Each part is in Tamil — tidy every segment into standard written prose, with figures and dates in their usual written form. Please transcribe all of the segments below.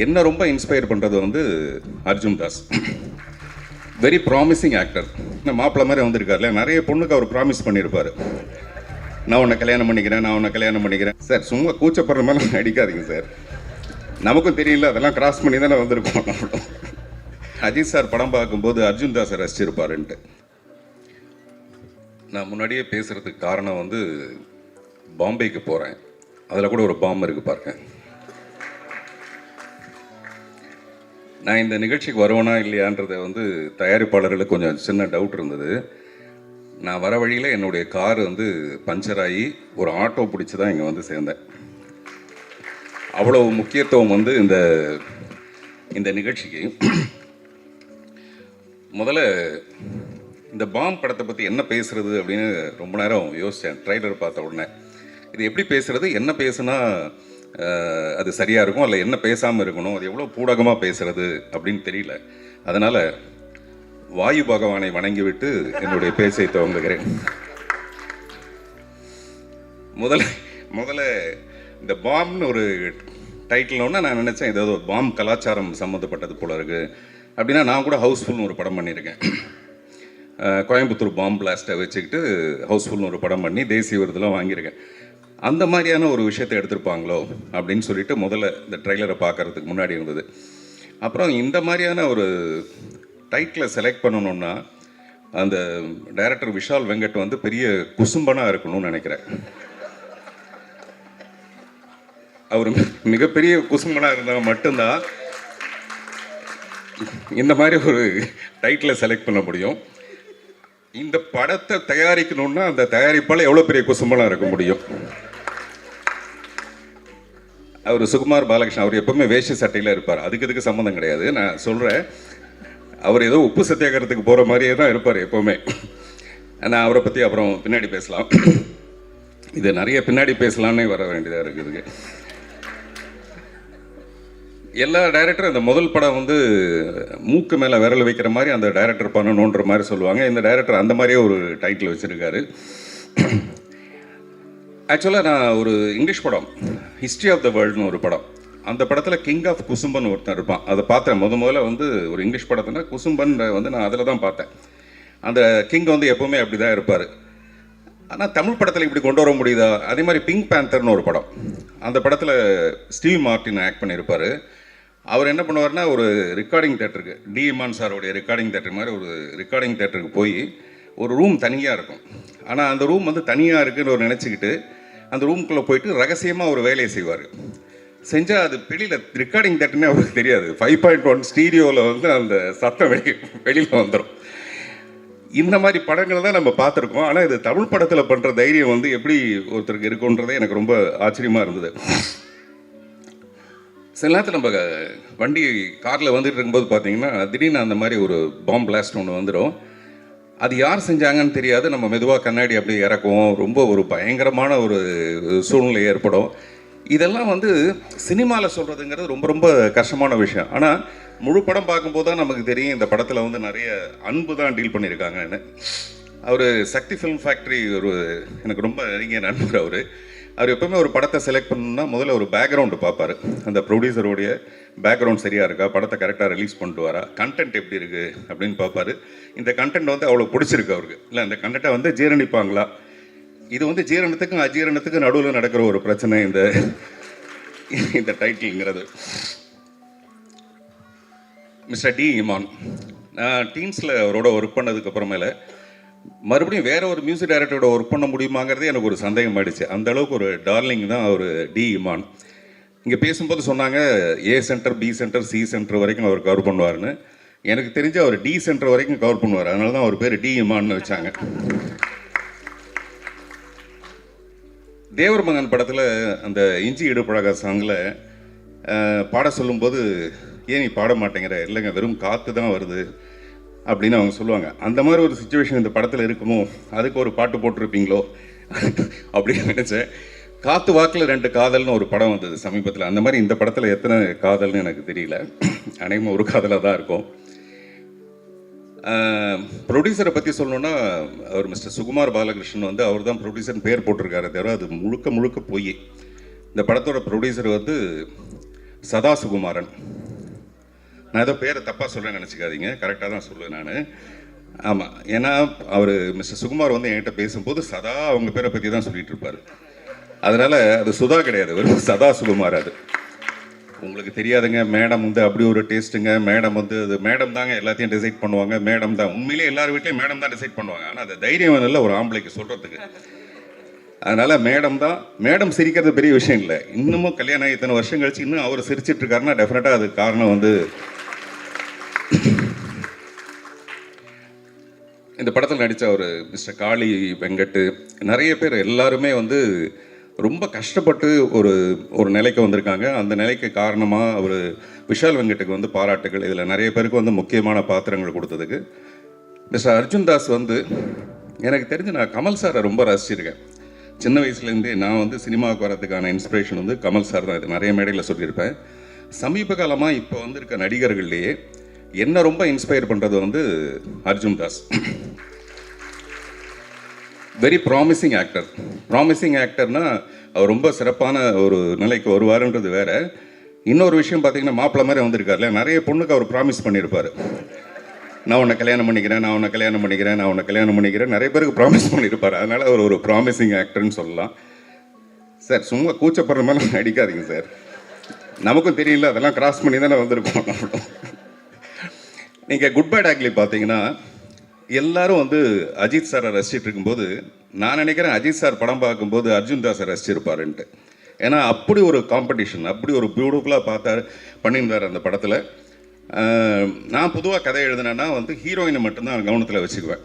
என்ன ரொம்ப இன்ஸ்பயர் பண்ணுறது வந்து Arjun Das. Very promising actor. மாப்பிள்ளை மாதிரி வந்திருக்காருல, நிறைய பொண்ணுக்கு அவர் ப்ராமிஸ் பண்ணியிருப்பார். நான் உன்னை கல்யாணம் பண்ணிக்கிறேன் சார். சும்மா கூச்சப்படுற மாதிரி நடிக்காதீங்க சார். நமக்கும் தெரியல, அதெல்லாம் கிராஸ் பண்ணி தானே வந்திருக்கோம். அஜித் சார் படம் பார்க்கும்போது அர்ஜுன் தாஸை ரசிச்சிருப்பாருன்ட்டு நான் முன்னாடியே பேசுகிறதுக்கு காரணம் வந்து பாம்பேக்கு போகிறேன். அதில் கூட ஒரு பாம்பு இருக்குது பாருங்க. நான் இந்த நிகழ்ச்சிக்கு வருவேனா இல்லையான்றதை வந்து தயாரிப்பாளர்களுக்கு கொஞ்சம் சின்ன டவுட் இருந்தது. நான் வர வழியில் என்னுடைய கார் வந்து பஞ்சர் ஆகி ஒரு ஆட்டோ பிடிச்சி தான் இங்கே வந்து சேர்ந்தேன். அவ்வளவு முக்கியத்துவம் வந்து இந்த நிகழ்ச்சிக்கு. முதல்ல இந்த பாம் படத்தை பற்றி என்ன பேசுகிறது அப்படின்னு ரொம்ப நேரம் யோசித்தேன். ட்ரைலர் பார்த்த உடனே இது எப்படி பேசுகிறது, என்ன பேசுனா அது சரியாக இருக்கும், அல்ல என்ன பேசாமல் இருக்கணும், அது எவ்வளோ பூடகமாக பேசுகிறது அப்படின்னு தெரியல. அதனால் வாயு பகவானை வணங்கிவிட்டு என்னுடைய பேச்சை துவங்குகிறேன். முதல்ல இந்த பாம்னு ஒரு டைட்டில்னோன்னா நான் நினச்சேன் ஏதாவது ஒரு பாம் கலாச்சாரம் சம்மந்தப்பட்டது போல இருக்குது. அப்படின்னா நான் கூட ஹவுஸ்ஃபுல்னு ஒரு படம் பண்ணியிருக்கேன். கோயம்புத்தூர் பாம் பிளாஸ்ட்டை வச்சுக்கிட்டு ஹவுஸ்ஃபுல்னு ஒரு படம் பண்ணி தேசிய விருதுலாம் வாங்கியிருக்கேன். அந்த மாதிரியான ஒரு விஷயத்தை எடுத்திருப்பாங்களோ அப்படின்னு சொல்லிட்டு முதல்ல இந்த ட்ரெய்லரை பார்க்குறதுக்கு முன்னாடி இருந்தது. அப்புறம் இந்த மாதிரியான ஒரு டைட்டிலை செலக்ட் பண்ணணுன்னா அந்த டைரக்டர் விஷால் வெங்கட் வந்து பெரிய குசும்பனாக இருக்கணும்னு நினைக்கிறேன். அவர் மிகப்பெரிய குசும்பனாக இருந்தால் மட்டும்தான் இந்த மாதிரி ஒரு டைட்டிலை செலக்ட் பண்ண முடியும். இந்த படத்தை தயாரிக்கணும்னா அந்த தயாரிப்பால் எவ்வளோ பெரிய குசும்பனாக இருக்க முடியும். அவர் சுகுமார் பாலகிருஷ்ணன், அவர் எப்பவுமே வேஷ்டி சட்டையில் இருப்பார். இதுக்கு சம்மந்தம் கிடையாது. நான் சொல்கிறேன், அவர் ஏதோ உப்பு சத்தியாகிரகத்துக்கு போகிற மாதிரியே தான் இருப்பார் எப்போவுமே. நான் அவரை பற்றி அப்புறம் பின்னாடி பேசலாம். இது நிறைய பின்னாடி பேசலான்னே வர வேண்டியதாக இருக்குதுங்க. எல்லா டைரக்டரும் அந்த முதல் படம் வந்து மூக்கு மேலே விரல் வைக்கிற மாதிரி அந்த டைரக்டர் பண்ணணுன்ற மாதிரி சொல்லுவாங்க. இந்த டைரக்டர் அந்த மாதிரியே ஒரு டைட்டில் வச்சுருக்காரு. ஆக்சுவலாக நான் ஒரு இங்கிலீஷ் படம் ஹிஸ்ட்ரி ஆஃப் த வேர்ல்டுன்னு ஒரு படம், அந்த படத்தில் கிங் ஆஃப் குசும்பன் ஒருத்தன் இருப்பான். அதை பார்த்தேன் முதல்ல வந்து ஒரு இங்கிலீஷ் படத்துனா குசும்பன் வந்து நான் அதில் தான் பார்த்தேன். அந்த கிங் வந்து எப்போவுமே அப்படி தான் இருப்பார். ஆனால் தமிழ் படத்தில் இப்படி கொண்டு வர முடியுதா? அதே மாதிரி பிங்க் பேந்தர்னு ஒரு படம், அந்த படத்தில் ஸ்டீவ் மார்ட்டின் ஆக்ட் பண்ணியிருப்பார். அவர் என்ன பண்ணுவார்னா ஒரு ரெக்கார்டிங் தேட்டருக்கு, டி இமான் சாரோடைய ரெக்கார்டிங் தேட்டர் மாதிரி ஒரு ரெக்கார்டிங் தேட்டருக்கு போய் ஒரு ரூம் தனியாக இருக்கும். ஆனால் அந்த ரூம் வந்து தனியாக இருக்குன்னு ஒரு நினச்சிக்கிட்டு அந்த ரூம்குள்ளே போயிட்டு ரகசியமாக ஒரு வேலையை செய்வார். செஞ்சால் அது வெளியில் ரெக்கார்டிங் தேட்டர்னே அவருக்கு தெரியாது. 5.1 ஸ்டீரியோவில் வந்து அந்த சத்தம் வெளியில் வந்துடும். இந்த மாதிரி படங்கள் தான் நம்ம பார்த்துருக்கோம். ஆனால் இது தமிழ் படத்தில் பண்ணுற தைரியம் வந்து எப்படி ஒருத்தருக்கு இருக்குன்றதே எனக்கு ரொம்ப ஆச்சரியமாக இருந்தது. சில நேரத்தில் நம்ம வண்டி காரில் வந்துட்டு இருக்கும்போது பார்த்தீங்கன்னா திடீர்னு அந்த மாதிரி ஒரு பாம் பிளாஸ்ட் ஒன்று வந்துடும். அது யார் செஞ்சாங்கன்னு தெரியாது. நம்ம மெதுவாக கண்ணாடி அப்படி இறக்குவோம். ரொம்ப ஒரு பயங்கரமான ஒரு சூழ்நிலை ஏற்படும். இதெல்லாம் வந்து சினிமாவில் சொல்கிறதுங்கிறது ரொம்ப ரொம்ப கஷ்டமான விஷயம். ஆனால் முழு படம் பார்க்கும்போது தான் நமக்கு தெரியும் இந்த படத்தில் வந்து நிறைய அன்பு தான் டீல் பண்ணியிருக்காங்கன்னு. அவர் சக்தி ஃபிலிம் ஃபேக்ட்ரி ஒரு எனக்கு ரொம்ப நெருங்கிய நண்பர். அவர் எப்பவுமே ஒரு படத்தை செலக்ட் பண்ணணும்னா முதல்ல ஒரு பேக்ரவுண்டு பார்ப்பார். அந்த ப்ரொடியூசருடைய பேக்ரவுண்ட் சரியாக இருக்கா, படத்தை கரெக்டாக ரிலீஸ் பண்ணிட்டு வரா, கண்டென்ட் எப்படி இருக்குது அப்படின்னு பார்ப்பார். இந்த கண்டென்ட் வந்து அவ்வளோ பிடிச்சிருக்கு அவருக்கு, இல்லை அந்த கண்டென்ட்டை வந்து ஜீரணிப்பாங்களா. இது வந்து ஜீரணத்துக்கும் அஜீரணத்துக்கும் நடுவில் நடக்கிற ஒரு பிரச்சனை இந்த டைட்டில்ங்கிறது. மிஸ்டர் டி இமான், நான் டீன்ஸில் அவரோட ஒர்க் பண்ணதுக்கு அப்புறமேல மறுபடியும் வேற ஒரு மியூசிக் டைரக்டரோட ஒர்க் பண்ண முடியுமாங்கிறதே எனக்கு ஒரு சந்தேகம் ஆயிடுச்சு. அந்த அளவுக்கு ஒரு டார்லிங் தான் அவர் டி இமான். இங்கே பேசும்போது சொன்னாங்க A centre, B centre, C centre வரைக்கும் அவர் கவர் பண்ணுவார்னு. எனக்கு தெரிஞ்சு அவர் டி சென்டர் வரைக்கும் கவர் பண்ணுவார். அதனால தான் அவர் பேர் டி இமான்னு வச்சாங்க. தேவர் மகன் படத்தில் அந்த இஞ்சி இடுப்பழகா சாங்கில் பாட சொல்லும்போது ஏன் நீ பாட மாட்டேங்கிற, இல்லைங்க வெறும் காற்று தான் வருது அப்படின்னு அவங்க சொல்லுவாங்க. அந்த மாதிரி ஒரு சுச்சுவேஷன் இந்த படத்தில் இருக்குமோ, அதுக்கு ஒரு பாட்டு போட்டிருப்பீங்களோ அப்படின்னு நினச்சேன். காத்து வாக்கில் 2 காதல்னு ஒரு படம் வந்தது சமீபத்தில். அந்த மாதிரி இந்த படத்தில் எத்தனை காதல்னு எனக்கு தெரியல. அனைவரும் ஒரு காதலாக தான் இருக்கும். ப்ரொடியூசரை பற்றி சொல்லணுன்னா அவர் மிஸ்டர் சுகுமார் பாலகிருஷ்ணன் வந்து அவர் தான் ப்ரொடியூசர்னு பேர் போட்டிருக்காரு தவிர அது முழுக்க போய். இந்த படத்தோட ப்ரொடியூசர் வந்து சதா சுகுமாரன். நான் ஏதோ பேரை தப்பாக சொல்கிறேன்னு நினச்சிக்காதீங்க, கரெக்டாக தான் சொல்லுவேன் நான். ஆமாம், ஏன்னா அவர் மிஸ்டர் சுகுமார் வந்து என்கிட்ட பேசும்போது சதா அவங்க பேரை பற்றி தான் சொல்லிட்டு இருப்பார். அதனால் அது சுதா கிடையாது, ஒரு சதா சுகுமார். அது உங்களுக்கு தெரியாதுங்க, மேடம் வந்து அப்படி ஒரு டேஸ்ட்டுங்க. மேடம் வந்து அது மேடம் தாங்க எல்லாத்தையும் டிசைட் பண்ணுவாங்க, மேடம் தான். உண்மையிலே எல்லார் வீட்லேயும் மேடம் தான் டிசைட் பண்ணுவாங்க. ஆனால் அது தைரியம் இல்லை ஒரு ஆம்பளைக்கு சொல்கிறதுக்கு. அதனால் மேடம் தான். மேடம் சிரிக்கிறது பெரிய விஷயம் இல்லை. இன்னமும் கல்யாணம் இத்தனை வருஷம் கழிச்சு இன்னும் அவர் சிரிச்சிட்டு இருக்காருன்னா டெஃபினட்டாக அதுக்கு காரணம் வந்து இந்த படத்தில் நடித்த ஒரு மிஸ்டர் காளி வெங்கட், நிறைய பேர் எல்லாருமே வந்து ரொம்ப கஷ்டப்பட்டு ஒரு ஒரு நிலைக்கு வந்திருக்காங்க. அந்த நிலைக்கு காரணமாக அவர் விஷால் வெங்கட்டுக்கு வந்து பாராட்டுகள். இதில் நிறைய பேருக்கு வந்து முக்கியமான பாத்திரங்கள் கொடுத்ததுக்கு. மிஸ்டர் அர்ஜுன் தாஸ் வந்து எனக்கு தெரிஞ்சு நான் கமல் சாரை ரொம்ப ரசிச்சிருக்கேன். சின்ன வயசுலேருந்தே நான் வந்து சினிமாவுக்கு வரதுக்கான இன்ஸ்பிரேஷன் வந்து கமல் சார் தான். இது நிறைய மேடையில் சொல்லியிருப்பேன். சமீப காலமாக இப்போ வந்திருக்க நடிகர்கள்லேயே என்ன ரொம்ப இன்ஸ்பயர் பண்ணுறது வந்து Arjun Das. Very promising actor. Promising ஆக்டர்னால் அவர் ரொம்ப சிறப்பான ஒரு நிலைக்கு வருவாருன்றது வேற. இன்னொரு விஷயம் பார்த்தீங்கன்னா, மாப்பிள்ளை மாதிரி வந்திருக்காருல, நிறைய பொண்ணுக்கு அவர் ப்ராமிஸ் பண்ணியிருப்பார். நான் உன்னை கல்யாணம் பண்ணிக்கிறேன், நான் உன்னை கல்யாணம் பண்ணிக்கிறேன், நான் உன்னை கல்யாணம் பண்ணிக்கிறேன், நிறைய பேருக்கு ப்ராமிஸ் பண்ணியிருப்பார். அதனால் அவர் ஒரு ப்ராமிசிங் ஆக்டர்னு சொல்லலாம். சார் சும்மா கூச்சப்படுற மாதிரி நடிக்காதீங்க சார். நமக்கும் தெரியல, அதெல்லாம் கிராஸ் பண்ணி தானே வந்திருக்கோம். நீங்கள் குட் பை டாக்லி பார்த்தீங்கன்னா எல்லாரும் வந்து அஜித் சாரை ரசிச்சிட்டு இருக்கும்போது நான் நினைக்கிறேன் அஜித் சார் படம் பார்க்கும்போது அர்ஜுன் தாஸை ரசிச்சிருப்பாருன்ட்டு. ஏன்னா அப்படி ஒரு காம்படிஷன், அப்படி ஒரு பியூட்டிஃபுல்லாக பார்த்தாரு பண்ணியிருந்தார் அந்த படத்தில். நான் பொதுவாக கதை எழுதினேன்னா வந்து ஹீரோயினை மட்டும்தான் கவனத்தில் வச்சுக்குவேன்.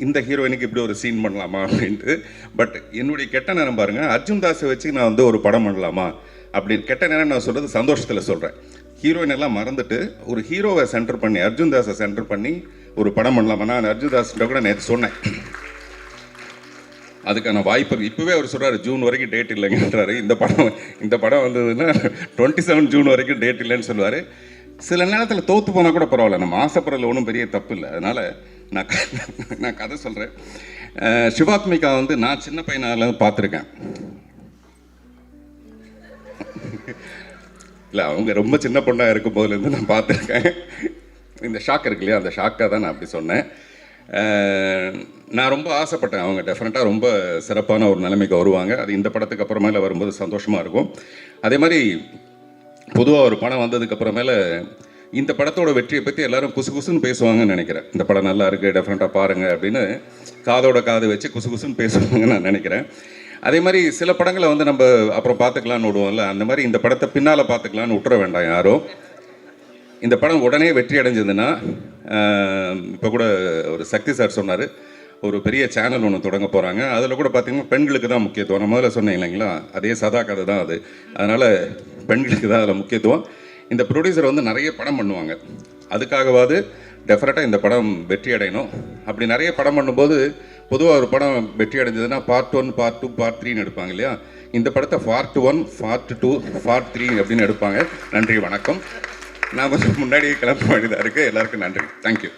இந்த ஹீரோயினுக்கு இப்படி ஒரு சீன் பண்ணலாமா அப்படின்ட்டு. பட் என்னுடைய கெட்ட நேரம் பாருங்கள், அர்ஜுன் தாஸை வச்சு நான் வந்து ஒரு படம் பண்ணலாமா அப்படின்னு. கெட்ட நேரம் நான் சொல்கிறது சந்தோஷத்தில் சொல்கிறேன். ஹீரோயின் எல்லாம் மறந்துட்டு ஒரு ஹீரோவை சென்டர் பண்ணி அர்ஜுன் தாஸை சென்டர் பண்ணி ஒரு படம் பண்ணலாமா. நான் அர்ஜுன் தாஸ்கிட்ட கூட நேற்று சொன்னேன், அதுக்கான வாய்ப்பு இப்போவே அவர் சொல்கிறார் ஜூன் வரைக்கும் டேட் இல்லைங்கன்றாரு. இந்த படம் வந்ததுன்னா 27 ஜூன் வரைக்கும் டேட் இல்லைன்னு சொல்லுவார். சில நேரத்தில் தோற்று போனால் கூட பரவாயில்ல, நம்ம ஆசைப்படுறதுல ஒன்றும் பெரிய தப்பு இல்லை. அதனால் நான் கதை சொல்கிறேன். சிவாத்மிகா வந்து நான் சின்ன பையனால பார்த்துருக்கேன். இல்லை, அவங்க ரொம்ப சின்ன பொண்ணாக இருக்கும் போதுலேருந்து நான் பார்த்துருக்கேன். இந்த ஷாக் இருக்கு இல்லையா, அந்த ஷாக்காக தான் நான் அப்படி சொன்னேன். நான் ரொம்ப ஆசைப்பட்டேன் அவங்க டெஃபினட்டாக ரொம்ப சிறப்பான ஒரு நிலைமைக்கு வருவாங்க. அது இந்த படத்துக்கு அப்புறமேல வரும்போது சந்தோஷமாக இருக்கும். அதே மாதிரி பொதுவாக ஒரு படம் வந்ததுக்கு அப்புறமேல இந்த படத்தோட வெற்றியை பற்றி எல்லாரும் குசு குசுன்னு பேசுவாங்கன்னு நினைக்கிறேன். இந்த படம் நல்லா இருக்குது, டெஃபினட்டாக பாருங்கள் அப்படின்னு காதோட காது வச்சு குசு குசுன்னு பேசுவாங்கன்னு நான் நினைக்கிறேன். அதே மாதிரி சில படங்களை வந்து நம்ம அப்புறம் பார்த்துக்கலான்னு விடுவோம்ல, அந்த மாதிரி இந்த படத்தை பின்னால் பார்த்துக்கலான்னு விட்டுற வேண்டாம் யாரும். இந்த படம் உடனே வெற்றி அடைஞ்சதுன்னா, இப்போ கூட ஒரு சக்தி சார் சொன்னார், ஒரு பெரிய சேனல் ஒன்று தொடங்க போகிறாங்க. அதில் கூட பார்த்திங்கன்னா பெண்களுக்கு தான் முக்கியத்துவம். நான் முதல்ல சொன்னேன் இல்லைங்களா, அதே சதா கதை தான் அது. அதனால் பெண்களுக்கு தான் அதில் முக்கியத்துவம். இந்த ப்ரொடியூசர் வந்து நிறைய படம் பண்ணுவாங்க, அதுக்காகவாது டெஃபினட்டாக இந்த படம் வெற்றி அடையணும். அப்படி நிறைய படம் பண்ணும்போது பொதுவாக ஒரு படம் வெற்றி அடைஞ்சதுன்னா பார்ட் 1, பார்ட் 2, பார்ட் 3ன்னு எடுப்பாங்க இல்லையா. இந்த படத்தை பார்ட் 1, பார்ட் 2, பார்ட் 3 அப்படின்னு எடுப்பாங்க. நன்றி, வணக்கம். நான் கொஞ்சம் முன்னாடியே கிளம்ப வேண்டியதாக இருக்குது. எல்லாருக்கும் நன்றி. தேங்க்யூ.